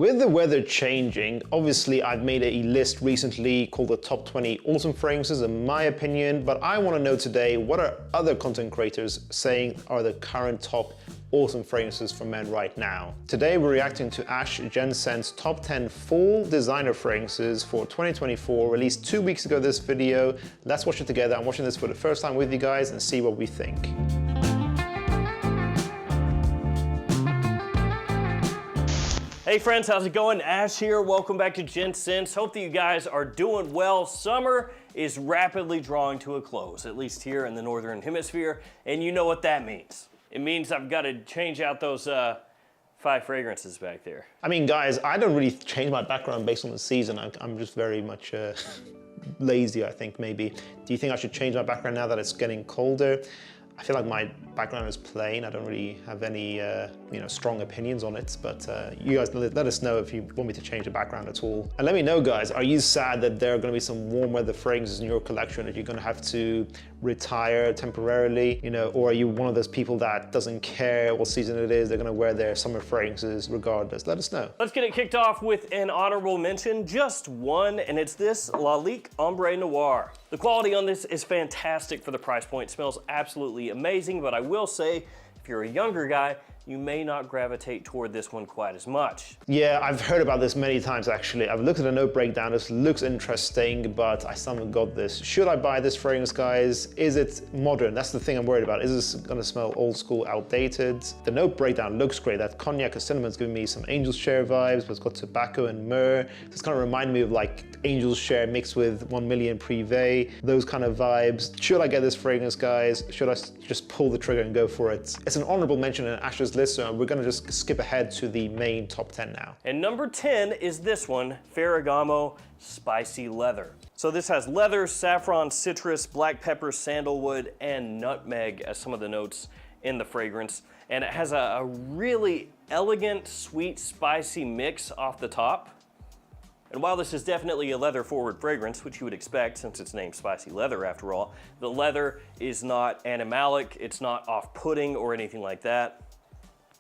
With the weather changing, obviously I've made a list recently called the top 20 autumn fragrances in my opinion, but I want to know today, what are other content creators saying are the current top autumn fragrances for men right now? Today we're reacting to Ash Jensen's top 10 fall designer fragrances for 2024, released 2 weeks ago this video. Let's watch it together. I'm watching this for the first time with you guys and see what we think. Hey friends, how's it going? Ash here. Welcome back to Gents. Hope that you guys are doing well. Summer is rapidly drawing to a close, at least here in the Northern Hemisphere, and you know what that means. It means I've got to change out those 5 fragrances back there. I mean, guys, I don't really change my background based on the season. I'm just very much lazy, I think, maybe. Do you think I should change my background now that it's getting colder? I feel like my background is plain. I don't really have any strong opinions on it, but you guys let us know if you want me to change the background at all. And let me know, guys, are you sad that there are going to be some warm weather fragrances in your collection that you're going to have to retire temporarily, or are you one of those people that doesn't care what season it is, they're going to wear their summer fragrances regardless? Let us know. Let's get it kicked off with an honorable mention, just one, and it's this Lalique Ombre Noire. The quality on this is fantastic for the price point. It smells absolutely amazing, but I will say, if you're a younger guy, you may not gravitate toward this one quite as much. Yeah, I've heard about this many times actually. I've looked at a note breakdown. This looks interesting, but I still haven't got this. Should I buy this fragrance, guys? Is it modern? That's the thing I'm worried about. Is this gonna smell old school, outdated? The note breakdown looks great. That cognac and cinnamon's giving me some Angel's Share vibes, but it's got tobacco and myrrh. This kind of reminded me of like Angel's Share mixed with 1 million Privé, those kind of vibes. Should I get this fragrance, guys? Should I just pull the trigger and go for it? It's an honorable mention in Ash's list, so we're gonna just skip ahead to the main top 10 now. And number 10 is this one, Ferragamo Spicy Leather. So this has leather, saffron, citrus, black pepper, sandalwood, and nutmeg as some of the notes in the fragrance. And it has a really elegant, sweet, spicy mix off the top. And while this is definitely a leather-forward fragrance, which you would expect since it's named Spicy Leather after all, the leather is not animalic, it's not off-putting or anything like that.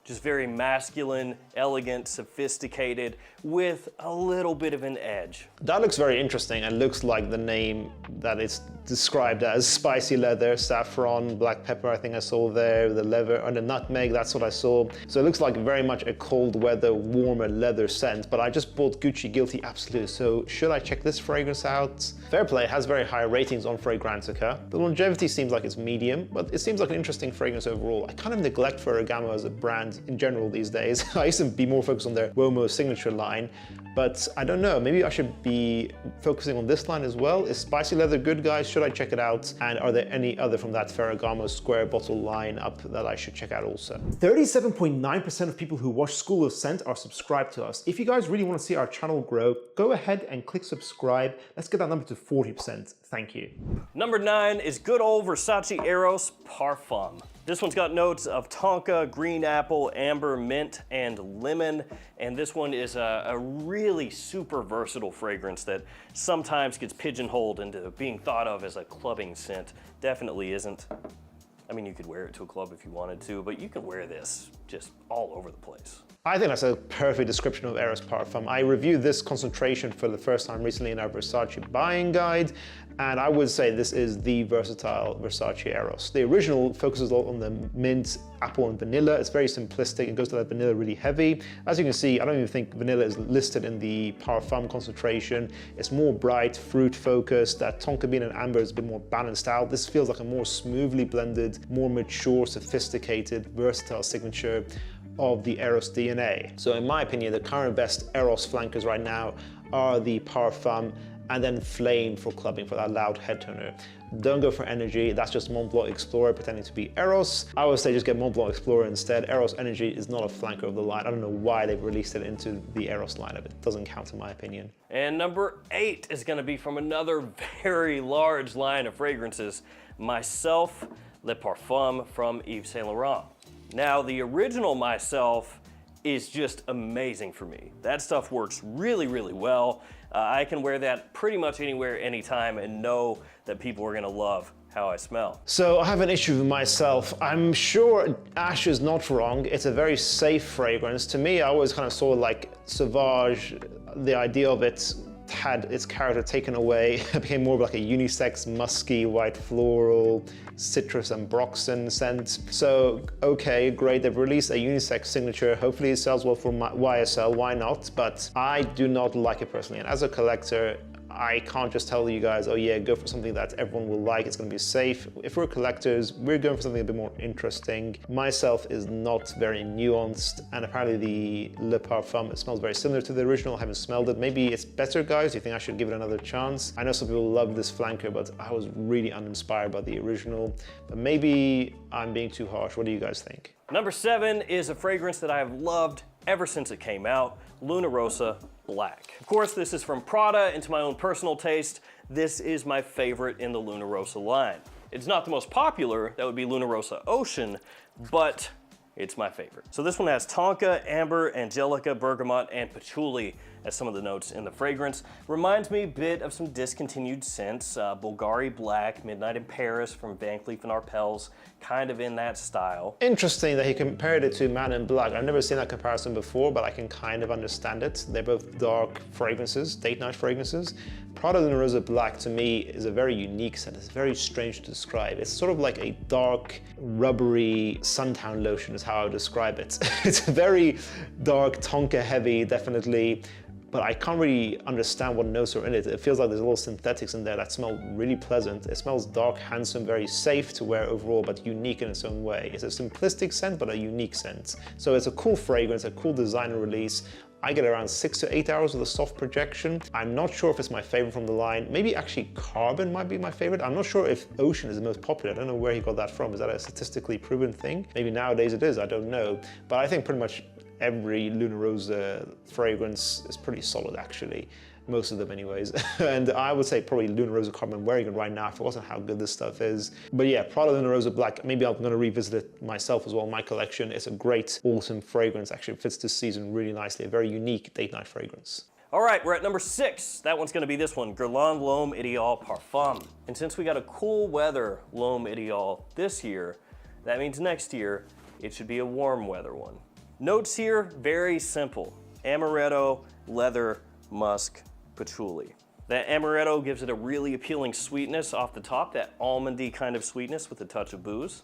Just very masculine, elegant, sophisticated, with a little bit of an edge. That looks very interesting and looks like the name that it's described as. Spicy leather, saffron, black pepper, I think I saw there, the leather, and the nutmeg, that's what I saw. So it looks like very much a cold weather, warmer leather scent, but I just bought Gucci Guilty Absolu, so should I check this fragrance out? Fair play, has very high ratings on Fragrantica. The longevity seems like it's medium, but it seems like an interesting fragrance overall. I kind of neglect Ferragamo as a brand in general these days. I used to be more focused on their Uomo signature line, but I don't know, maybe I should be focusing on this line as well. Is Spicy Leather good, guys? Should I check it out? And are there any other from that Ferragamo square bottle line up that I should check out also? 37.9% of people who watch School of Scent are subscribed to us. If you guys really want to see our channel grow, go ahead and click subscribe. Let's get that number to 40%. Thank you. Number 9 is good old Versace Eros Parfum. This one's got notes of tonka, green apple, amber, mint, and lemon. And this one is a really super versatile fragrance that sometimes gets pigeonholed into being thought of as a clubbing scent. Definitely isn't. I mean, you could wear it to a club if you wanted to, but you can wear this just all over the place. I think that's a perfect description of Eros Parfum. I reviewed this concentration for the first time recently in our Versace buying guide, and I would say this is the versatile Versace Eros. The original focuses a lot on the mint, apple, and vanilla. It's very simplistic. It goes to that vanilla really heavy. As you can see, I don't even think vanilla is listed in the Parfum concentration. It's more bright, fruit focused. That tonka bean and amber is a bit more balanced out. This feels like a more smoothly blended, more mature, sophisticated, versatile signature of the Eros DNA. So in my opinion, the current best Eros flankers right now are the Parfum and then Flame for clubbing, for that loud head toner. Don't go for Energy, that's just Mont Blanc Explorer pretending to be Eros. I would say just get Mont Blanc Explorer instead. Eros Energy is not a flanker of the line. I don't know why they've released it into the Eros lineup. It doesn't count in my opinion. And number 8 is gonna be from another very large line of fragrances, MYSLF Le Parfum from Yves Saint Laurent. Now, the original MYSLF is just amazing for me. That stuff works really, really well. I can wear that pretty much anywhere, anytime, and know that people are gonna love how I smell. So I have an issue with myself. I'm sure Ash is not wrong. It's a very safe fragrance. To me, I always kind of saw like Sauvage, the idea of it had its character taken away. It became more of like a unisex, musky, white floral, citrus and broxen scent. So, okay, great, they've released a unisex signature. Hopefully it sells well for YSL, why not? But I do not like it personally. And as a collector, I can't just tell you guys, oh yeah, go for something that everyone will like, it's gonna be safe. If we're collectors, we're going for something a bit more interesting. Myself is not very nuanced, and apparently the Le Parfum, it smells very similar to the original. I haven't smelled it. Maybe it's better, guys. Do you think I should give it another chance? I know some people love this flanker, but I was really uninspired by the original. But maybe I'm being too harsh. What do you guys think? Number 7 is a fragrance that I have loved ever since it came out, Luna Rossa Black. Of course, this is from Prada, and to my own personal taste, this is my favorite in the Luna Rossa line. It's not the most popular, that would be Luna Rossa Ocean, but it's my favorite. So this one has tonka, amber, angelica, bergamot, and patchouli as some of the notes in the fragrance. Reminds me a bit of some discontinued scents, Bvlgari Black, Midnight in Paris from Van Cleef & Arpels, kind of in that style. Interesting that he compared it to Man in Black. I've never seen that comparison before, but I can kind of understand it. They're both dark fragrances, date night fragrances. Prada Luna Rossa Black to me is a very unique scent. It's very strange to describe. It's sort of like a dark, rubbery suntan lotion is how I would describe it. It's very dark, tonka heavy, definitely. But I can't really understand what notes are in it. It feels like there's a little synthetics in there that smell really pleasant. It smells dark, handsome, very safe to wear overall, but unique in its own way. It's a simplistic scent, but a unique scent. So it's a cool fragrance, a cool designer release. I get around 6 to 8 hours with a soft projection. I'm not sure if it's my favorite from the line. Maybe actually Carbon might be my favorite. I'm not sure if Ocean is the most popular. I don't know where he got that from. Is that a statistically proven thing? Maybe nowadays it is, I don't know. But I think pretty much every Luna Rossa fragrance is pretty solid actually. Most of them anyways. And I would say probably Luna Rossa Carbon. I'm wearing it right now. I've forgotten how good this stuff is. But yeah, Prada Luna Rossa Black, maybe I'm gonna revisit it myself as well in my collection. It's a great autumn fragrance. Actually, it fits this season really nicely. A very unique date night fragrance. All right, we're at number 6. That one's gonna be this one, Guerlain L'Homme Ideal Parfum. And since we got a cool weather L'Homme Ideal this year, that means next year, it should be a warm weather one. Notes here, very simple. Amaretto, leather, musk, patchouli. That amaretto gives it a really appealing sweetness off the top, that almondy kind of sweetness with a touch of booze.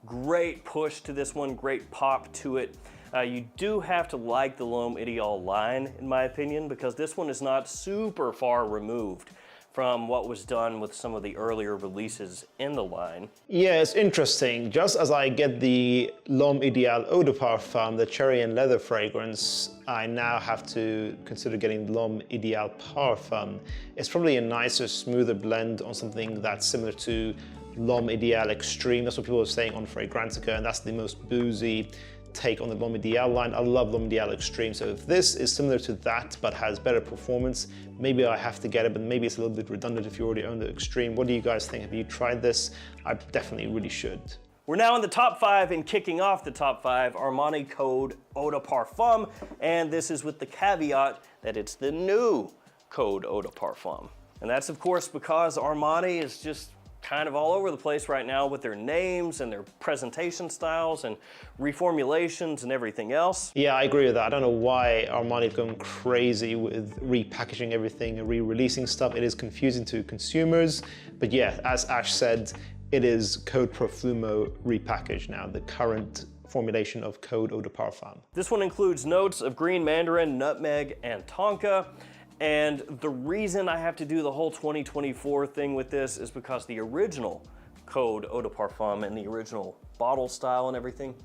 Great push to this one, great pop to it. You do have to like the L'Homme Ideal line, in my opinion, because this one is not super far removed from what was done with some of the earlier releases in the line. Yeah, it's interesting. Just as I get the L'Homme Ideal Eau de Parfum, the cherry and leather fragrance, I now have to consider getting L'Homme Ideal Parfum. It's probably a nicer, smoother blend on something that's similar to L'Homme Ideal Extreme. That's what people are saying on Fragrantica, and that's the most boozy take on the L'Homme Ideal line. I love L'Homme Ideal Extreme, so if this is similar to that but has better performance, maybe I have to get it, but maybe it's a little bit redundant if you already own the Extreme. What do you guys think? Have you tried this? I definitely really should. We're now in the top 5, and kicking off the top 5, Armani Code Eau de Parfum, and this is with the caveat that it's the new Code Eau de Parfum. And that's of course because Armani is just kind of all over the place right now with their names and their presentation styles and reformulations and everything else. Yeah, I agree with that. I don't know why Armani is going crazy with repackaging everything and re-releasing stuff. It is confusing to consumers. But yeah, as Ash said, it is Code Profumo repackaged now, the current formulation of Code Eau de Parfum. This one includes notes of green mandarin, nutmeg, and tonka. And the reason I have to do the whole 2024 thing with this is because the original Code Eau de Parfum and the original bottle style and everything,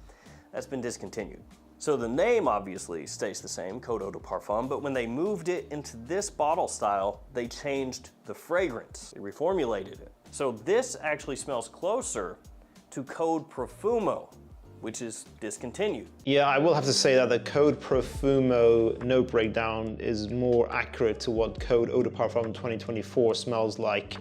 that's been discontinued. So the name obviously stays the same, Code Eau de Parfum, but when they moved it into this bottle style, they changed the fragrance, they reformulated it. So this actually smells closer to Code Profumo, which is discontinued. Yeah, I will have to say that the Code Profumo note breakdown is more accurate to what Code Eau de Parfum 2024 smells like.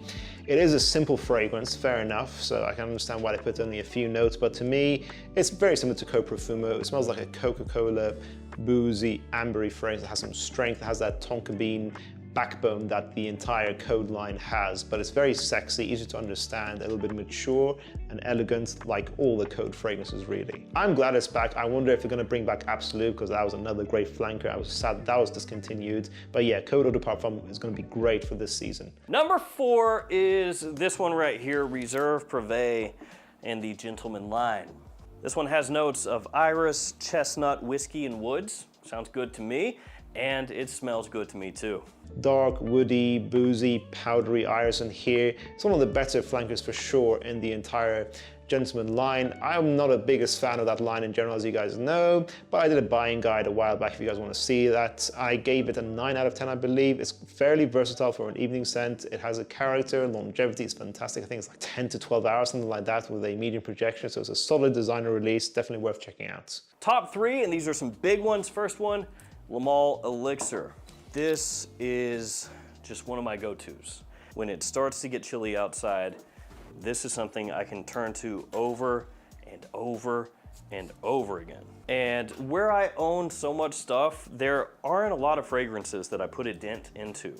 It is a simple fragrance, fair enough, so I can understand why they put only a few notes, but to me, it's very similar to Code Profumo. It smells like a Coca-Cola, boozy, ambery fragrance that has some strength, it has that tonka bean backbone that the entire code line has, but it's very sexy, easy to understand, a little bit mature and elegant, like all the code fragrances really. I'm glad it's back. I wonder if they're gonna bring back Absolu, because that was another great flanker. I was sad that was discontinued. But yeah, Code Eau de Parfum is gonna be great for this season. Number 4 is this one right here, Reserve Privé in the Gentleman line. This one has notes of iris, chestnut, whiskey, and woods. Sounds good to me, and it smells good to me too. Dark, woody, boozy, powdery iris in here. It's one of the better flankers for sure in the entire Gentleman line. I'm not a biggest fan of that line in general, as you guys know, but I did a buying guide a while back if you guys want to see that. I gave it a 9 out of 10, I believe. It's fairly versatile for an evening scent. It has a character, longevity is fantastic. I think it's like 10 to 12 hours, something like that, with a medium projection. So it's a solid designer release, definitely worth checking out. Top 3, and these are some big ones. First one, Le Male Elixir. This is just one of my go-tos. When it starts to get chilly outside, this is something I can turn to over and over and over again. And where I own so much stuff, there aren't a lot of fragrances that I put a dent into.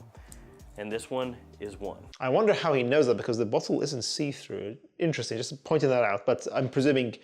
And this one is one. I wonder how he knows that, because the bottle isn't see-through. Interesting, just pointing that out, but I'm presuming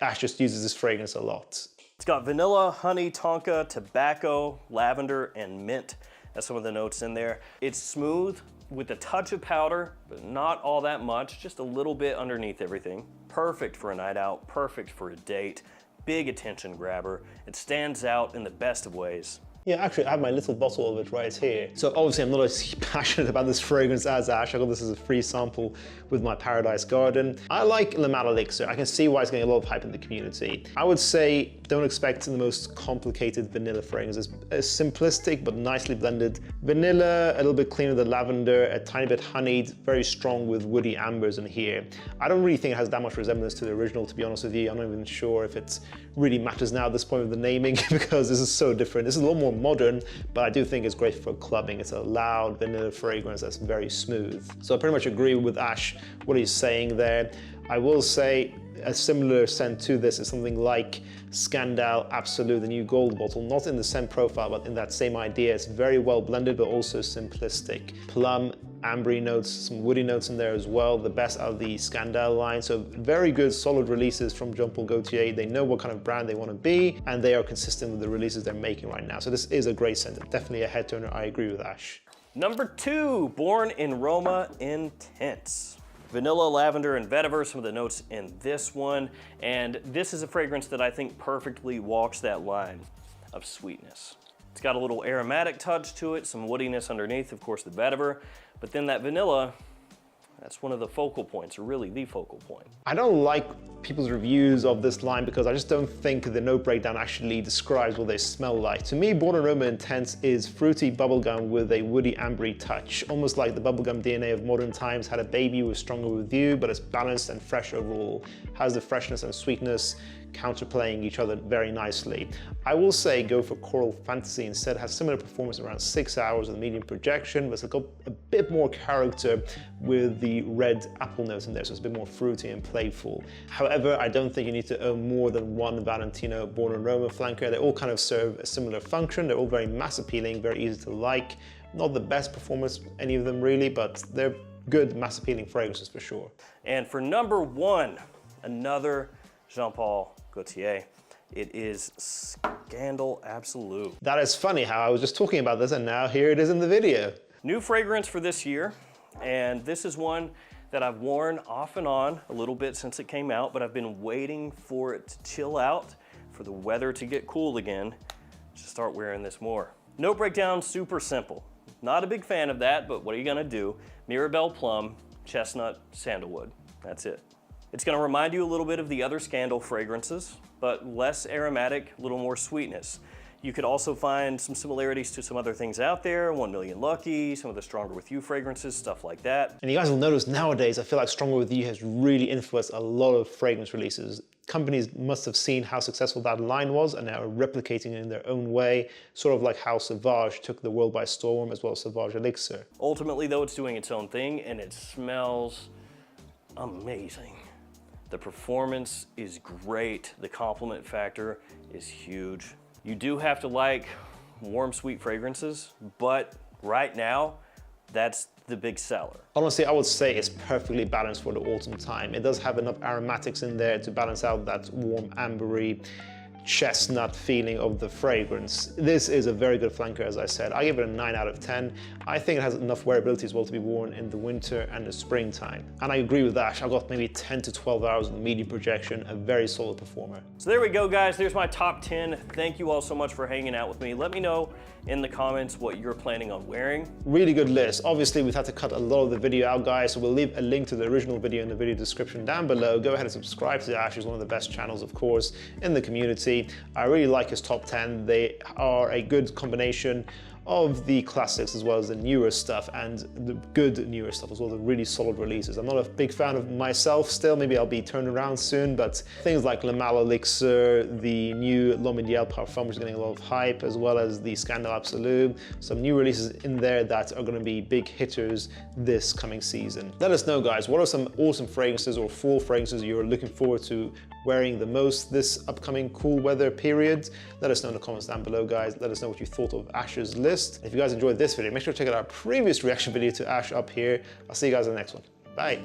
Ash just uses this fragrance a lot. It's got vanilla, honey, tonka, tobacco, lavender, and mint as some of the notes in there. It's smooth with a touch of powder, but not all that much, just a little bit underneath everything. Perfect for a night out, perfect for a date, big attention grabber. It stands out in the best of ways. Yeah, actually, I have my little bottle of it right here. So obviously I'm not as passionate about this fragrance as Ash. I got this as a free sample with my Paradise Garden. I like Le Male Elixir. I can see why it's getting a lot of hype in the community. I would say don't expect the most complicated vanilla fragrance. It's simplistic but nicely blended. Vanilla, a little bit cleaner than lavender, a tiny bit honeyed, very strong with woody ambers in here. I don't really think it has that much resemblance to the original, to be honest with you. I'm not even sure if it really matters now at this point with the naming because this is so different. This is a lot more modern, but I do think it's great for clubbing. It's a loud vanilla fragrance that's very smooth. So I pretty much agree with Ash, what he's saying there. I will say a similar scent to this is something like Scandal Absolu, the new gold bottle, not in the scent profile, but in that same idea. It's very well blended, but also simplistic. Plum, ambery notes, some woody notes in there as well, the best out of the Scandal line. So very good, solid releases from Jean-Paul Gaultier. They know what kind of brand they want to be, and they are consistent with the releases they're making right now. So this is a great scent, definitely a head turner. I agree with Ash. Number 2, Born in Roma Intense. Vanilla, lavender, and vetiver, some of the notes in this one. And this is a fragrance that I think perfectly walks that line of sweetness. It's got a little aromatic touch to it, some woodiness underneath, of course, the vetiver, but then that vanilla, that's one of the focal points, or really the focal point. I don't like people's reviews of this line because I just don't think the note breakdown actually describes what they smell like. To me, Born in Roma Intense is fruity bubblegum with a woody ambery touch, almost like the bubblegum DNA of modern times had a baby with stronger with you, but it's balanced and fresh overall. Has the freshness and sweetness counterplaying each other very nicely. I will say go for Coral Fantasy instead. It has similar performance, around 6 hours with a medium projection, but it's got a bit more character with the red apple notes in there, so it's a bit more fruity and playful. However, I don't think you need to own more than one Valentino Born in Roma flanker. They all kind of serve a similar function. They're all very mass appealing, very easy to like. Not the best performance, any of them really, but they're good mass appealing fragrances for sure. And for number 1, another Jean-Paul Gaultier. It is Scandal Absolu. That is funny how I was just talking about this and now here it is in the video. New fragrance for this year, and this is one that I've worn off and on a little bit since it came out, but I've been waiting for it to chill out, for the weather to get cool again, to start wearing this more. Note breakdown, super simple. Not a big fan of that, but what are you gonna do? Mirabelle Plum, Chestnut, Sandalwood. That's it. It's gonna remind you a little bit of the other Scandal fragrances, but less aromatic, a little more sweetness. You could also find some similarities to some other things out there, 1 Million Lucky, some of the Stronger With You fragrances, stuff like that. And you guys will notice nowadays, I feel like Stronger With You has really influenced a lot of fragrance releases. Companies must have seen how successful that line was and now are replicating it in their own way, sort of like how Sauvage took the world by storm, as well as Sauvage Elixir. Ultimately though, it's doing its own thing and it smells amazing. The performance is great. The compliment factor is huge. You do have to like warm, sweet fragrances, but right now, that's the big seller. Honestly, I would say it's perfectly balanced for the autumn time. It does have enough aromatics in there to balance out that warm ambery chestnut feeling of the fragrance. This is a very good flanker, as I said. I give it a 9 out of 10. I think it has enough wearability as well to be worn in the winter and the springtime. And I agree with Ash. I got maybe 10 to 12 hours of medium projection, a very solid performer. So there we go, guys. There's my top 10. Thank you all so much for hanging out with me. Let me know in the comments what you're planning on wearing. Really good list. Obviously, we've had to cut a lot of the video out, guys, so we'll leave a link to the original video in the video description down below. Go ahead and subscribe to Ash. He's one of the best channels, of course, in the community. I really like his top 10. They are a good combination of the classics as well as the newer stuff, and the good newer stuff as well, the really solid releases. I'm not a big fan of myself still, maybe I'll be turned around soon, but things like Le Mal Elixir, the new L'Homme Parfum, which is getting a lot of hype, as well as the Scandal Absolu, some new releases in there that are going to be big hitters this coming season. Let us know, guys, what are some awesome fragrances or fall fragrances you're looking forward to wearing the most this upcoming cool weather period? Let us know in the comments down below, guys. Let us know what you thought of Ash's list. If you guys enjoyed this video, make sure to check out our previous reaction video to Ash up here. I'll see you guys in the next one. Bye.